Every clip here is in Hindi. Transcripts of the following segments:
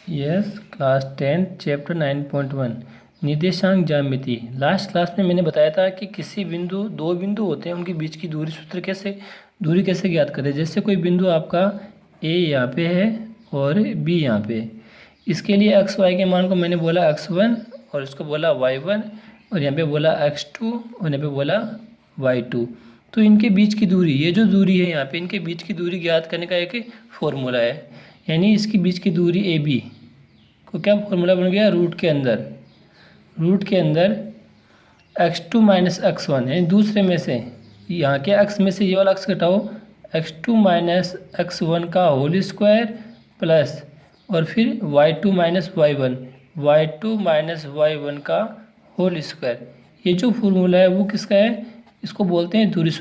यस, क्लास 10 चैप्टर 9.1 निर्देशांक ज्यामिति। लास्ट क्लास में मैंने बताया था कि दो बिंदु होते हैं, उनके बीच की दूरी कैसे ज्ञात करें। जैसे कोई बिंदु आपका ए यहाँ पे है और बी यहाँ पे है। इसके लिए एक्स वाई के मान को मैंने बोला x1 और इसको बोला y1 और यहाँ पे बोला x2 और यहाँ पे बोला y2। तो इनके बीच की दूरी, ये जो दूरी है यहाँ पे, इनके बीच की दूरी ज्ञात करने का एक फॉर्मूला है। यानी इसकी बीच की दूरी ए बी को क्या फॉर्मूला बन गया, रूट के अंदर x2 माइनस x1 यानी दूसरे में से यहाँ के x में से ये वाला x घटाओ, x2 माइनस x1 का होल स्क्वायर प्लस और फिर y2 माइनस y1 का होल स्क्वायर। ये जो फॉर्मूला है वो किसका है, इसको बोलते हैं दूरी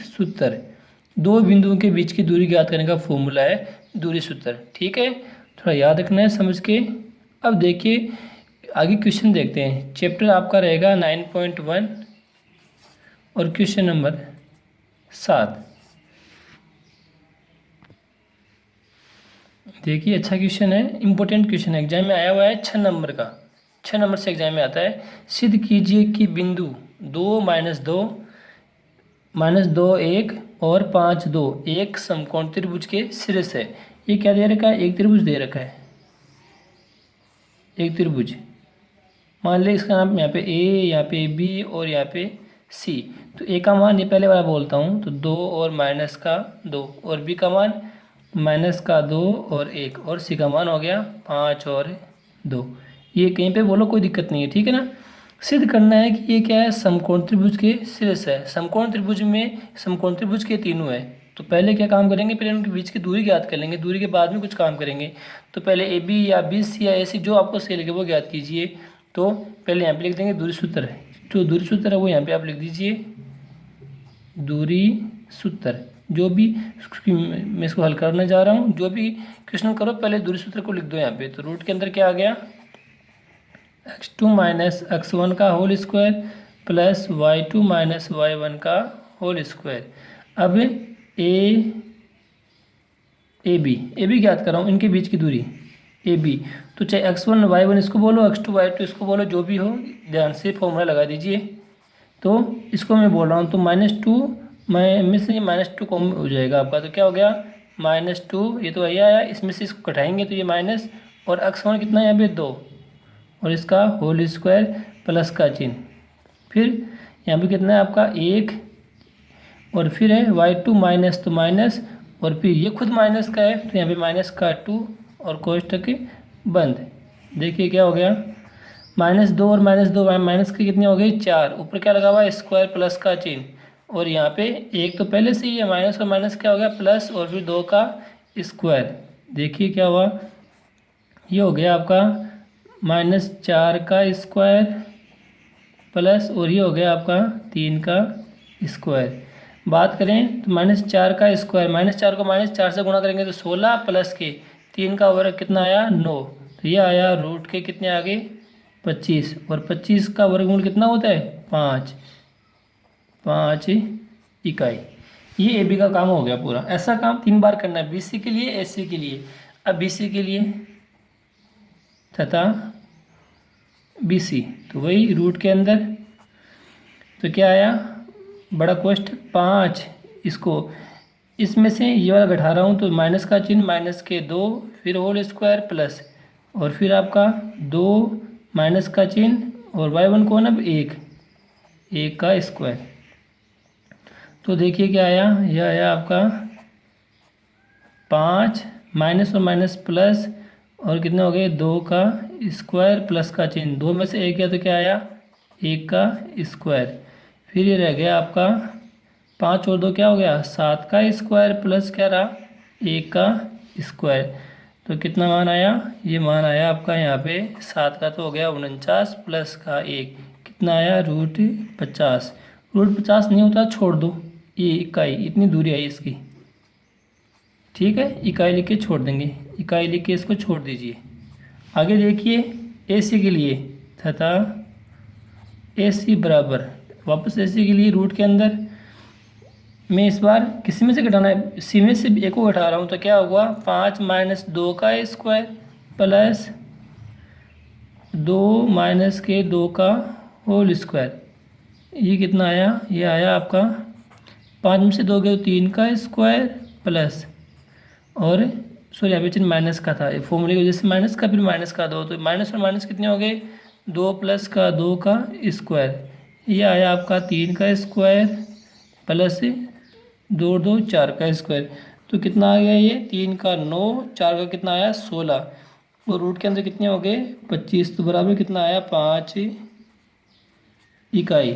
सूत्र। दो बिंदुओं के बीच की दूरी ज्ञात करने का फॉर्मूला है दूरी सूत्र। ठीक है, थोड़ा याद रखना है समझ के। अब देखिए आगे क्वेश्चन देखते हैं। चैप्टर आपका रहेगा 9.1 और क्वेश्चन नंबर 7। देखिए अच्छा क्वेश्चन है, इम्पोर्टेंट क्वेश्चन है, एग्जाम में आया हुआ है 6 नंबर का। 6 नंबर से एग्जाम में आता है। सिद्ध कीजिए कि बिंदु 2 माइनस 2 1 और 5 2 एक समकोण त्रिभुज के सिरे से। ये क्या दे रखा है, एक त्रिभुज दे रखा है, एक त्रिभुज। मान ले इसका नाम यहाँ पे ए, यहाँ पे बी और यहाँ पे सी। तो ए का मान ये पहले वाला बोलता हूँ, तो 2 और माइनस का 2 और बी का मान माइनस का 2 और 1 और सी का मान हो गया 5 और 2। ये कहीं पे बोलो कोई दिक्कत नहीं है, ठीक है ना। सिद्ध करना है कि ये क्या है, समकोण त्रिभुज के सिरे से है। समकोण त्रिभुज के तीनों है। तो पहले क्या काम करेंगे, पहले उनके बीच की दूरी ज्ञात कर लेंगे, दूरी के बाद में कुछ काम करेंगे। तो पहले ए बी या बी सी या ए सी जो आपको सही लगे वो ज्ञात कीजिए। तो पहले यहाँ पे लिख देंगे दूरी सूत्र है, जो दूरी सूत्र है वो यहाँ पे आप लिख दीजिए दूरी सूत्र। जो भी मैं इसको हल करने जा रहा हूँ, जो भी क्वेश्चन करो पहले दूरी सूत्र को लिख दो यहाँ पे। तो रूट के अंदर क्या आ गया, x2 माइनस x1 का whole square plus y2 minus y1 का होल स्क्वायर। अब ए बी ज्ञात कर रहा हूँ, इनके बीच की दूरी ए बी। तो चाहे x1 y1 इसको बोलो, x2 y2 इसको बोलो, जो भी हो ध्यान से फॉर्मूला लगा दीजिए। तो इसको मैं बोल रहा हूँ, तो -2 में से -2 कम हो जाएगा आपका। तो क्या हो गया -2, ये तो यही आया, इसमें से इसको घटाएंगे तो ये माइनस और x1 कितना है यहाँ पे 2 और इसका होल स्क्वायर प्लस का चिन्ह। फिर यहाँ पे कितना है आपका 1 और फिर है y2 माइनस, तो माइनस और फिर ये खुद माइनस का है तो यहाँ पे माइनस का 2 और कोष्टक बंद। देखिए क्या हो गया, -2 और -2 माइनस के कितने हो गए 4, ऊपर क्या लगा हुआ स्क्वायर प्लस का चिन्ह और यहाँ पे एक तो पहले से ही है माइनस और माइनस क्या हो गया प्लस और फिर 2 का स्क्वायर। देखिए क्या हुआ, ये हो गया आपका -4 का स्क्वायर प्लस और ये हो गया आपका 3 का स्क्वायर। बात करें तो -4 का स्क्वायर, -4 को -4 से गुणा करेंगे तो 16 प्लस के 3 का वर्ग कितना आया 9। तो ये आया रूट के कितने आ गए 25 और 25 का वर्गमूल कितना होता है 5 इकाई। ये ए बी का काम हो गया पूरा। ऐसा काम 3 बार करना है, बी सी के लिए, ए सी के लिए। अब बी सी के लिए तथा बी सी, तो वही रूट के अंदर तो क्या आया बड़ा कोष्ठ 5, इसको इसमें से ये वाला घटा रहा हूँ तो माइनस का चिन्ह, माइनस के 2 फिर होल स्क्वायर प्लस और फिर आपका 2 माइनस का चिन्ह और y1 कौन अब 1 का स्क्वायर। तो देखिए क्या आया, यह आया आपका 5 माइनस और माइनस प्लस और कितने हो गए 2 का स्क्वायर प्लस का चिन्ह, 2 में से 1 गया तो क्या आया 1 का स्क्वायर। फिर ये रह गया आपका 5 और 2 क्या हो गया 7 का स्क्वायर प्लस क्या रहा 1 का स्क्वायर। तो कितना मान आया, ये मान आया आपका यहाँ पे 7 का तो हो गया 49 प्लस का 1 कितना आया √50। √50 नहीं होता छोड़ दो, ये इकाई इतनी दूरी आई इसकी, ठीक है, इकाई लिख के छोड़ देंगे, इकाई लिख के इसको छोड़ दीजिए। आगे देखिए ए सी के लिए तथा ए सी बराबर, वापस ए सी के लिए रूट के अंदर मैं इस बार किसी में से घटाना है, सी में से एक को घटा रहा हूँ, तो क्या होगा 5 माइनस 2 का स्क्वायर प्लस 2 माइनस के 2 का होल स्क्वायर। ये कितना आया, ये आया आपका 5 में से 2 गए तो 3 का स्क्वायर प्लस, और सॉरी यहाँ पे चिन्ह माइनस का था, फॉर्मूले की वजह से माइनस का, फिर माइनस का 2, तो माइनस और माइनस कितने हो गए 2 प्लस का 2 का स्क्वायर। ये आया आपका 3 का स्क्वायर प्लस 2 2 4 का स्क्वायर। तो कितना आ गया ये 3 का 9, 4 का कितना आया 16, और रूट के अंदर कितने हो गए 25, तो बराबर कितना आया 5 इकाई।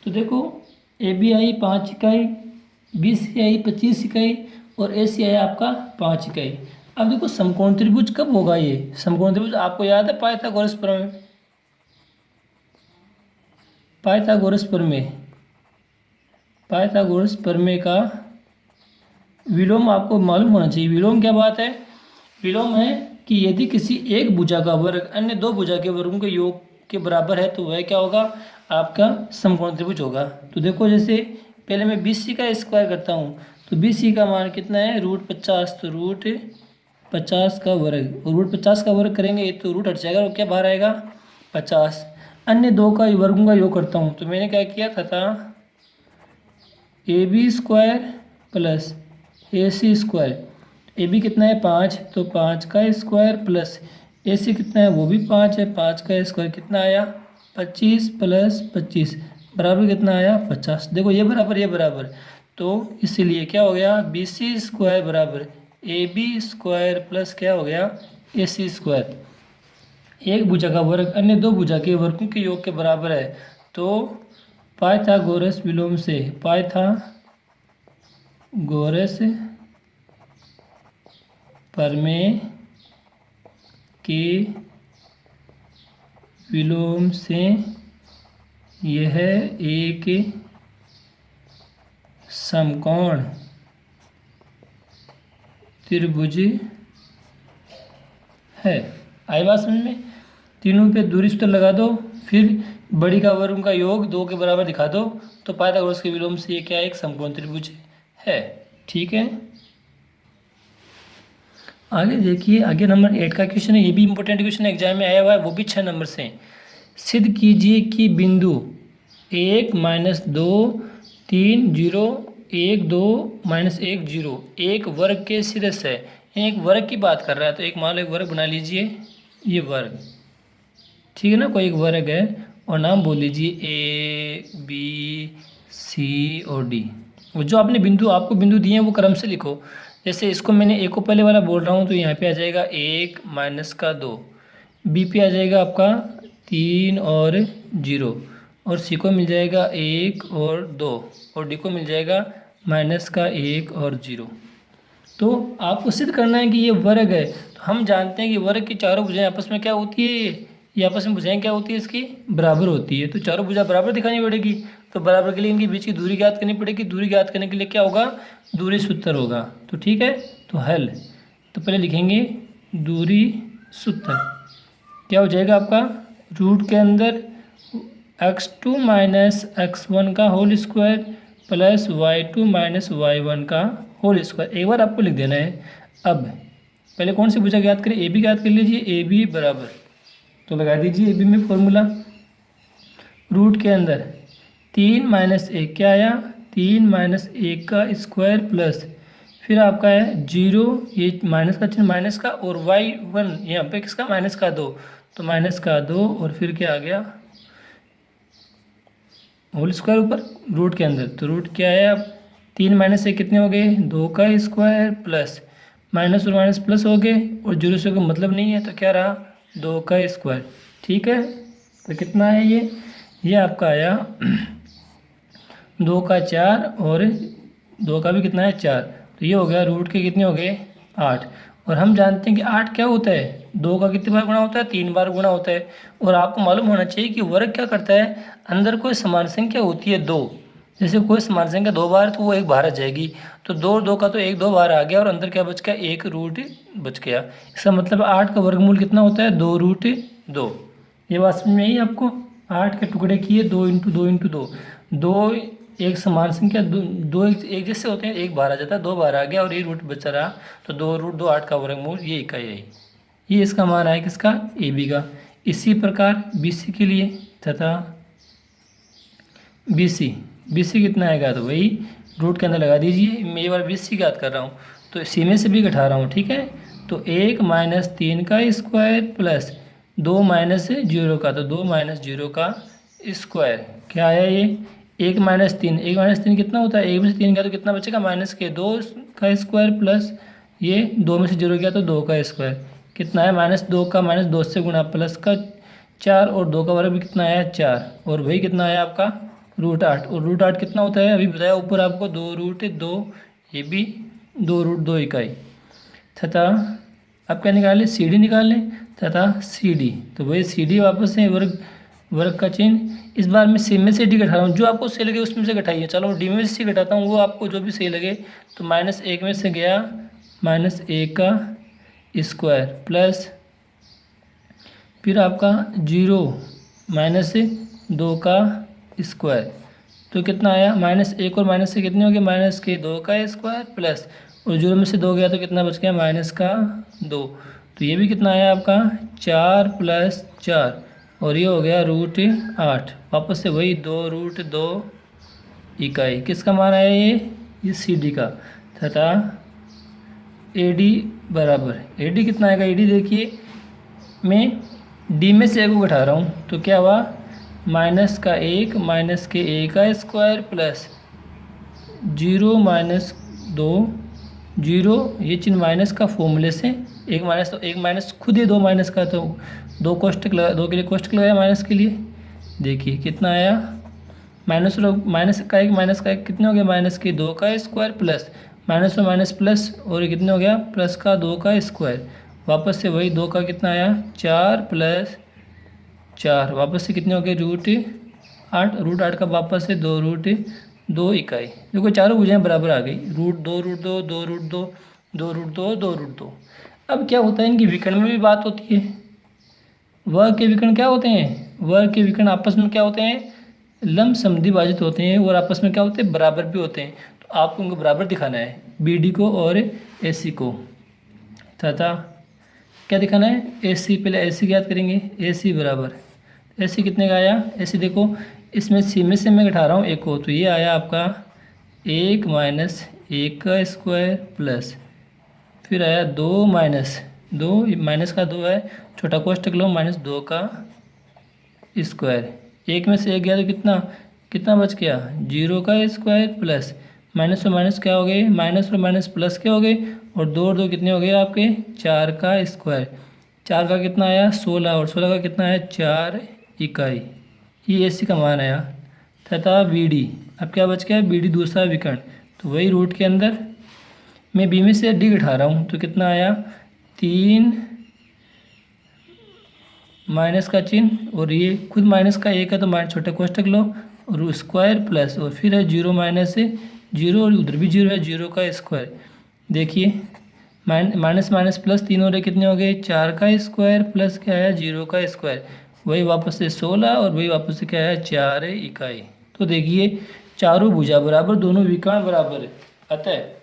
तो देखो ए बी आई 5 इकाई, बी सी आई 25 इकाई, और ए सी आई आपका 5 इकाई। अब देखो समकोण त्रिभुज कब होगा, ये समकोण त्रिभुज आपको याद है पाइथागोरस प्रमेय, पाइथागोरस प्रमेय, पाइथागोरस प्रमेय का विलोम आपको मालूम होना चाहिए। विलोम क्या बात है, विलोम है कि यदि किसी एक भुजा का वर्ग अन्य दो भुजा के वर्गों के योग के बराबर है तो वह क्या होगा, आपका समकोण त्रिभुज होगा। तो देखो जैसे पहले मैं BC का स्क्वायर करता हूँ, तो BC का मान कितना है √50, तो √50 का वर्ग, और √50 का वर्ग करेंगे तो रूट हट जाएगा और क्या बाहर आएगा 50। अन्य दो का वर्गों का योग करता हूँ, तो मैंने क्या किया था AB square plus AC square. AB कितना है 5, तो 5 का स्क्वायर प्लस AC कितना है वो भी 5 है, 5 का स्क्वायर कितना आया 25 प्लस 25 बराबर कितना आया 50। देखो ये बराबर, तो इसीलिए क्या हो गया BC स्क्वायर बराबर AB स्क्वायर प्लस क्या हो गया AC स्क्वायर। एक भुजा का वर्ग अन्य दो भुजा के वर्गों के योग के बराबर है। तो पाइथागोरस विलोम से, पाइथागोरस प्रमेय के विलोम से यह एक समकोण त्रिभुज है। आई बात समझ में, तीनों पे दूरी सूत्र लगा दो, फिर बड़ी का वर्ग का योग 2 के बराबर दिखा दो, तो पाइथागोरस के विलोम से ये क्या एक समकोण त्रिभुज है। ठीक है, आगे देखिए, आगे नंबर 8 का क्वेश्चन है, ये भी इंपॉर्टेंट क्वेश्चन एग्जाम में आया हुआ है, वो भी 6 नंबर से। सिद्ध कीजिए कि बिंदु 1 -2 3 0 1 2 -1 0 एक वर्ग के सदस्य है। एक वर्ग की बात कर रहा है, तो एक मान लो एक वर्ग बना लीजिए, ये वर्ग ठीक है ना, कोई एक वर्ग है, और नाम बोल लीजिए A B C और D। और जो आपने बिंदु आपको बिंदु दिए हैं वो क्रम से लिखो। जैसे इसको मैंने ए को पहले वाला बोल रहा हूँ, तो यहाँ पे आ जाएगा 1 - 2, बी पे आ जाएगा आपका 3 और 0, और सी को मिल जाएगा 1 और 2, और डी को मिल जाएगा -1 और 0। तो आपको सिद्ध करना है कि ये वर्ग है। तो हम जानते हैं कि वर्ग की चारों भुजाएं आपस में क्या होती है, ये आपस में भुजाएं क्या होती है, इसकी बराबर होती है। तो चारों भुजा बराबर दिखानी पड़ेगी, तो बराबर के लिए इनके बीच की दूरी ज्ञात करनी पड़ेगी। दूरी ज्ञात करने के लिए क्या होगा, दूरी सूत्र होगा। तो ठीक है, तो हल, तो पहले लिखेंगे दूरी सूत्र, क्या हो जाएगा आपका रूट के अंदर x2 - x1 का whole square plus y2 - y1 का होल स्क्वायर। एक बार आपको लिख देना है। अब पहले कौन सी भुजा ज्ञात करें, ए बी ज्ञात कर लीजिए, ए बी बराबर, तो लगा दीजिए ए बी में फॉर्मूला, रूट के अंदर 3 - 1 क्या आया 3 - 1 का स्क्वायर प्लस फिर आपका है 0, ये माइनस का चिन्ह माइनस का, और y1 यहाँ पे किसका -2, तो -2, और फिर क्या आ गया होल स्क्वायर ऊपर रूट के अंदर। तो रूट क्या है, अब 3 - 1 कितने हो गए 2 का स्क्वायर प्लस माइनस और माइनस प्लस हो गए, और 0 से कोई मतलब नहीं है, तो क्या रहा 2 का स्क्वायर। ठीक है, तो कितना है ये आपका आया 2 का 4, और 2 का भी कितना है 4, तो ये हो गया रूट के कितने हो गए 8। और हम जानते हैं कि 8 क्या होता है, 2 का कितनी बार गुणा होता है 3 बार गुणा होता है। और आपको मालूम होना चाहिए कि वर्ग क्या करता है, अंदर कोई समान संख्या होती है 2, जैसे कोई समान संख्या 2 बार तो वो 1 बाहर आ जाएगी, तो 2 का तो 1 2 बार आ गया, और अंदर क्या बच गया 1 रूट बच गया। इसका मतलब 8 का वर्गमूल कितना होता है 2√2। ये बात समझ में आई आपको, 8 के टुकड़े किए 2 × 2 × 2, 2 एक समान संख्या दो एक जैसे होते हैं, एक बाहर आ जाता है, दो बाहर आ गया और ये रूट बचा रहा, तो 2√2 8 का वर्गमूल, ये इकाई है। ये इसका मान आया किसका, ए बी का। इसी प्रकार बी सी के लिए तथा बी सी कितना आएगा, तो वही रूट के अंदर लगा दीजिए। मैं ये बार बी सी याद कर रहा हूँ, तो सी में से भी घटा रहा हूँ, ठीक है। तो 1 - 3 का स्क्वायर प्लस 2 - 0 का, तो 2 - 0 का स्क्वायर क्या आया ये, 1 - 3, 1 - 3 कितना होता है, 1 में से 3 गया तो कितना बचेगा, माइनस के 2 का स्क्वायर प्लस ये 2 में से 0 गया तो 2 का स्क्वायर कितना है, -2 का, -2 से गुणा प्लस का 4 और 2 का वर्ग भी कितना आया 4, और वही कितना आया आपका √8। और √8 कितना होता है, अभी बताया ऊपर आपको, 2√2, ये भी 2√2 इकाई। तथा अब क्या निकाल लें, सी डी निकाल लें, तथा सी डी, तो वही सी डी वापस से वर्ग का चिन्ह। इस बार मैं सी में से डी घटा रहा हूँ, जो आपको सही लगे उसमें से घटाइए। चलो डी में से सी घटाता हूँ, वो आपको जो भी सही लगे। तो -1 में से गया -1 का स्क्वायर प्लस फिर आपका 0 - 2 का स्क्वायर, तो कितना आया, -1 और माइनस से कितने हो गए, -2 का स्क्वायर प्लस, और 0 में से 2 गया तो कितना बच गया, -2। तो ये भी कितना आया आपका 4 + 4, और ये हो गया √8। वापस से वही 2√2 इकाई। किसका मान आया ये सी डी का। तथा ए डी बराबर, ए डी कितना आएगा, ए डी देखिए मैं डी में से ए को घटा रहा हूँ, तो क्या हुआ, -1 -a का स्क्वायर प्लस 0 - 2, 0 ये चिन्ह माइनस का फॉर्मूले से, एक माइनस तो एक माइनस खुद ही, 2 माइनस का, तो 2 कोष्टक लगा, 2 के लिए कोष्टक लगाया माइनस के लिए। देखिए कितना आया, माइनस का एक कितने हो गया, -2 का स्क्वायर प्लस माइनस और माइनस प्लस, और ये कितने हो गया, प्लस का 2 का स्क्वायर। वापस से वही 2 का कितना आया 4 + 4, वापस से कितने हो गए √8, √8 का वापस से 2√2 इकाई। देखो चारों भुजाएं बराबर आ गई, √2 √2 2√2 2√2 2√2। अब क्या होता है, इनकी विकर्ण में भी बात होती है। वर्ग के विकर्ण क्या होते हैं, वर्ग के विकर्ण आपस में क्या होते हैं, लंब समद्विभाजित होते हैं, और आपस में क्या होते हैं, बराबर भी होते हैं। तो आपको उनको बराबर दिखाना है, बी डी को और ए सी को। तथा क्या दिखाना है, ए सी, पहले ए सी ज्ञात करेंगे, ए सी बराबर, ए सी कितने का आया, ए सी देखो इसमें सी में से मैं घटा रहा हूँ एक को, तो ये आया आपका 1 - 1 का स्क्वायर प्लस फिर आया 2 - 2, माइनस का 2 है, छोटा कोष्टक लो, -2 का स्क्वायर। एक में से एक गया तो कितना बच गया, 0 का स्क्वायर प्लस माइनस और माइनस क्या हो गए, माइनस और माइनस प्लस क्या हो गए, और 2 और 2 कितने हो गए आपके 4 का स्क्वायर। 4 का कितना आया 16, और 16 का कितना है 4 इकाई। ये ए सी का मान आया। तथा बी डी, अब क्या बच गया, बी डी दूसरा विकर्ण, तो वही रूट के अंदर मैं बी में से डी घटा रहा हूँ, तो कितना आया 3 माइनस का चिन्ह, और ये खुद माइनस का एक है तो माइनस छोटे कोष्टक लो, और स्क्वायर प्लस, और फिर है 0 - 0, और उधर भी 0 है, 0 का स्क्वायर। देखिए माइनस माइनस प्लस 3 हो रहे, कितने हो गए 4 का स्क्वायर प्लस क्या है 0 का स्क्वायर, वही वापस से 16, और वही वापस से क्या है 4 इकाई। तो देखिए चारों भुजा बराबर, दोनों विकर्ण बराबर है। अतः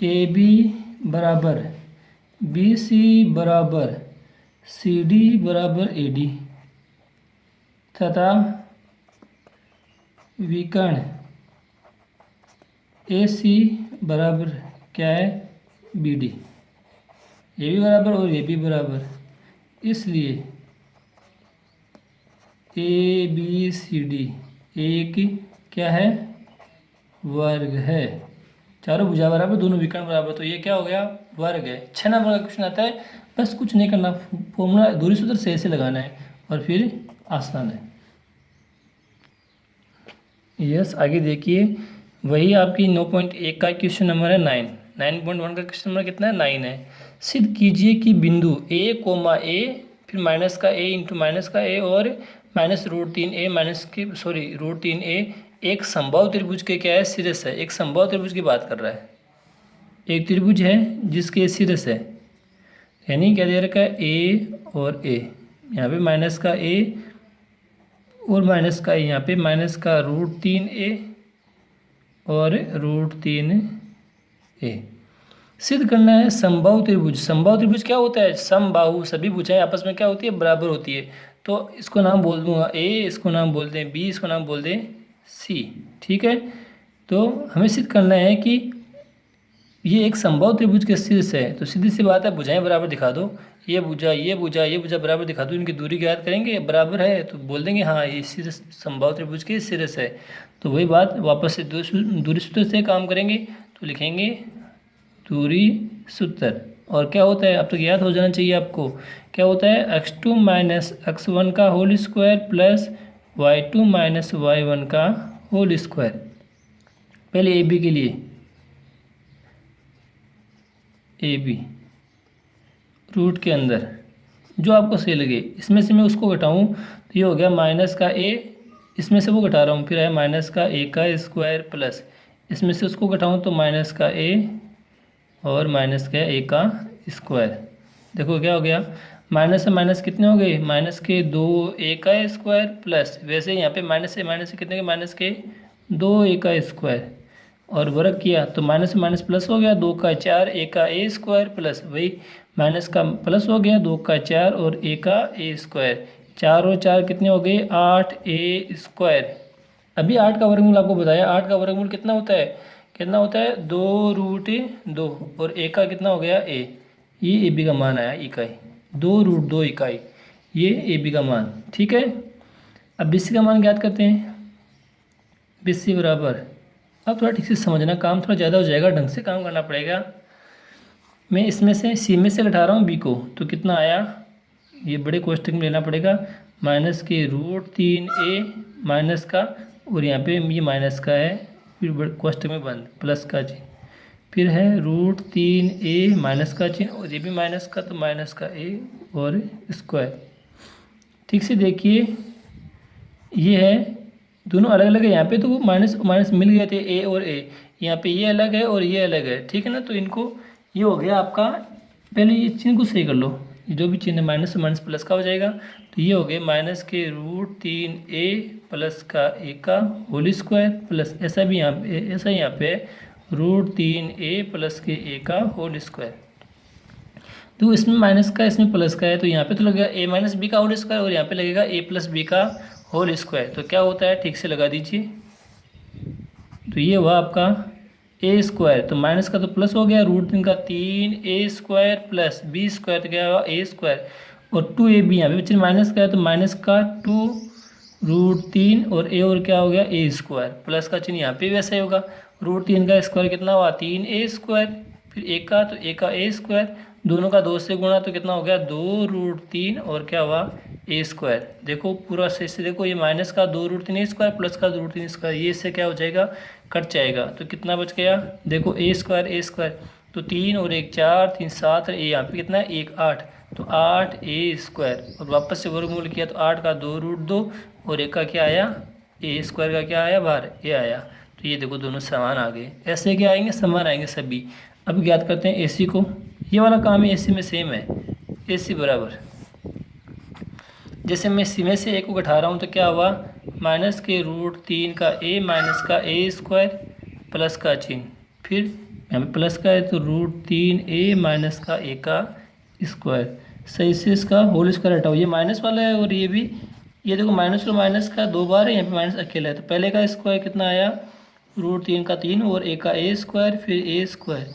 ए बी बराबर बी सी बराबर सी डी बराबर ए डी, तथा विकर्ण ए सी बराबर क्या है बी डी, ए बी बराबर और ए बी बराबर, इसलिए ए बी सी डी एक क्या है वर्ग है। चारों भुजा बराबर, दोनों विकर्ण बराबर, तो ये क्या हो गया वर्ग है। 6 नंबर का क्वेश्चन आता है, बस कुछ नहीं करना, फॉर्मूला दूरी सूत्र सही से लगाना है, और फिर आसान है। यस, आगे देखिए, वही आपकी 9.1 का क्वेश्चन नंबर है 9.1 का क्वेश्चन नंबर कितना है 9 है। सिद्ध कीजिए कि बिंदु ए, फिर माइनस का ए इंटू माइनस का ए और -√3a √3a एक संभव त्रिभुज के क्या है सिरस है। एक संभव त्रिभुज की बात कर रहा है, एक त्रिभुज है जिसके सिरस है, यानी क्या दे रखा है ए और ए, यहाँ पे माइनस का ए और माइनस का यहाँ पे माइनस का √3a और √3a। सिद्ध करना है समबाहु त्रिभुज। समबाहु त्रिभुज क्या होता है? समबाहु सभी भुजाएं आपस में क्या होती है? बराबर होती है। तो इसको नाम बोल दूंगा ए, इसको नाम बोल दें बी, इसको नाम बोल दें सी। ठीक है, तो हमें सिद्ध करना है कि ये एक समबाहु त्रिभुज के शीर्ष है। तो सीधी सी बात है, भुजाएं बराबर दिखा दो। ये भुजा ये भुजा ये भुजा बराबर दिखा दो, इनकी दूरी ज्ञात करेंगे, बराबर है तो बोल देंगे हाँ ये शीर्ष समबाहु त्रिभुज के शीर्ष है। तो वही बात वापस से दूरी सूत्र से काम करेंगे। तो लिखेंगे दूरी सूत्र, और क्या होता है अब तक याद हो जाना चाहिए आपको। क्या होता है? x2 - x1 का whole square plus y2 - y1 का होल स्क्वायर। पहले ए बी के लिए ए बी रूट के अंदर जो आपको सही लगे, इसमें से मैं उसको घटाऊं तो ये हो गया माइनस का ए, इसमें से वो घटा रहा हूँ, फिर है माइनस का ए का स्क्वायर प्लस इसमें से उसको घटाऊं तो माइनस का ए और माइनस का ए का स्क्वायर। देखो क्या हो गया, माइनस से माइनस कितने हो गए? माइनस के 2a का स्क्वायर प्लस वैसे यहाँ पे माइनस से कितने के? माइनस के 2a का स्क्वायर और वर्ग किया तो माइनस से माइनस प्लस हो गया, 2 का 4 a का a स्क्वायर प्लस वही माइनस का प्लस हो गया, 2 का 4 और a का a स्क्वायर। 4 और 4 कितने हो गए? 8a square. अभी 8 का वर्गमूल आपको बताया, 8 का वर्गमूल कितना होता है? कितना होता है? 2√2 और a का कितना हो गया? a। ये ए बी का मान आया इकाई, 2√2 इकाई, ये ए बी का मान। ठीक है, अब बी सी का मान ज्ञात करते हैं। बी सी बराबर, अब थोड़ा ठीक से समझना, काम थोड़ा ज़्यादा हो जाएगा, ढंग से काम करना पड़ेगा। मैं इसमें से सी में से घटा रहा हूँ बी को, तो कितना आया? ये बड़े कोष्टक में लेना पड़ेगा, माइनस के √3a माइनस का, और यहाँ पे ये माइनस का है, फिर बड़े कोष्टक में बंद प्लस का चिन्ह, फिर है √3a माइनस का चिन्ह, और ये भी माइनस का तो माइनस का a और स्क्वायर। ठीक से देखिए, ये है दोनों अलग अलग है यहाँ पे, तो वो माइनस माइनस मिल गए थे a और a, यहाँ पे ये अलग है और ये अलग है। ठीक है ना, तो इनको ये हो गया आपका, पहले ये चिन्ह को सही कर लो, जो भी चिन्ह माइनस से माइनस प्लस का हो जाएगा, तो ये हो गया माइनस के √3a प्लस का a का होल स्क्वायर प्लस ऐसा भी यहाँ पे, ऐसा यहाँ पे √3a प्लस के a का होल स्क्वायर। तो इसमें माइनस का इसमें प्लस का है, तो यहाँ पे तो लगेगा a माइनस बी का होल स्क्वायर और यहाँ पे लगेगा a प्लस बी का होल स्क्वायर। तो क्या होता है, ठीक से लगा दीजिए। तो ये हुआ आपका ए स्क्वायर, तो माइनस का तो प्लस हो गया, √3 का 3a square plus B square, तो क्या हुआ a स्क्वायर, और 2ab यहाँ पे बच्चे माइनस का है तो माइनस का 2√3 और a और क्या हो गया a स्क्वायर, प्लस का चिन्ह यहाँ पे वैसा ही होगा, √3 का स्क्वायर कितना हुआ? 3a स्क्वायर, फिर a का तो a का a स्क्वायर, दोनों का 2 से गुणा तो कितना हो गया? 2√3 और क्या हुआ? a square. देखो पूरा सही से देखो, ये माइनस का 2√3 स्क्वायर प्लस का 2√3 स्क्वायर, ये इससे क्या हो जाएगा? कट जाएगा। तो कितना बच गया? देखो a स्क्वायर, तो 3 और 1 4, 3 7, और a यहाँ पे कितना है? 1 8, तो 8a स्क्वायर, और वापस से वर्गमूल किया तो 8 का 2√2 और 1 का क्या आया? a स्क्वायर का क्या आया? बाहर a आया। तो ये देखो दोनों समान आ गए, ऐसे क्या आएंगे? समान आएंगे सभी। अब ज्ञात करते हैं AC को, ये वाला काम है AC में सेम है। AC बराबर, जैसे मैं सी में से a को घटा रहा हूँ तो क्या हुआ? माइनस के √3 का a माइनस का a स्क्वायर प्लस का चिन्ह, फिर यहाँ पे प्लस का है तो √3a माइनस का a का स्क्वायर। सही से इसका होल स्क्वायर हटाओ, ये माइनस वाला है और ये भी, ये देखो माइनस और माइनस का 2 बार है, यहाँ पे माइनस अकेला है, तो पहले का स्क्वायर कितना आया? √3 का 3 और a का a स्क्वायर, फिर a स्क्वायर।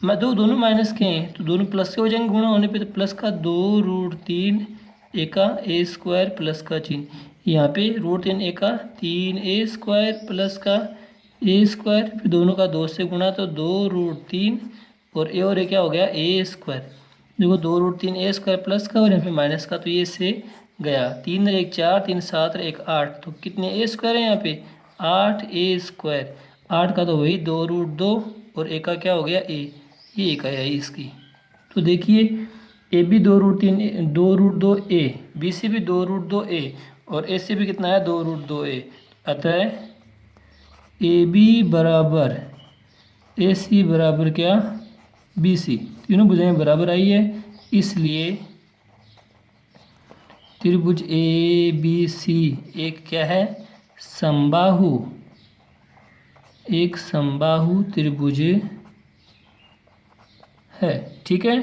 मैं दोनों माइनस के हैं तो दोनों प्लस के हो जाएंगे गुणा होने पे, तो प्लस का 2√3 a का a स्क्वायर प्लस का चिन्ह, यहाँ पे √3 a का 3a स्क्वायर प्लस का a स्क्वायर, फिर दोनों का 2 से गुणा तो 2√3 और a क्या हो गया? a square. देखो 2√3 a स्क्वायर प्लस का और यहाँ पे माइनस का, तो ये से गया, 3 और 1 4, 3 7 और 1 8, तो कितने a स्क्वायर है यहाँ पे? 8a square. 8 का तो वही 2√2 और a का क्या हो गया? a, ये एक है इसकी। तो देखिए A B 2√2a, B C भी 2√2a और ए सी भी कितना है? 2√2a। अतः ए बी बराबर ए सी बराबर क्या? B C. तीनों भुजाएं बराबर आई है, इसलिए त्रिभुज ए बी सी एक क्या है, समबाहु, एक समबाहु त्रिभुज है। ठीक है।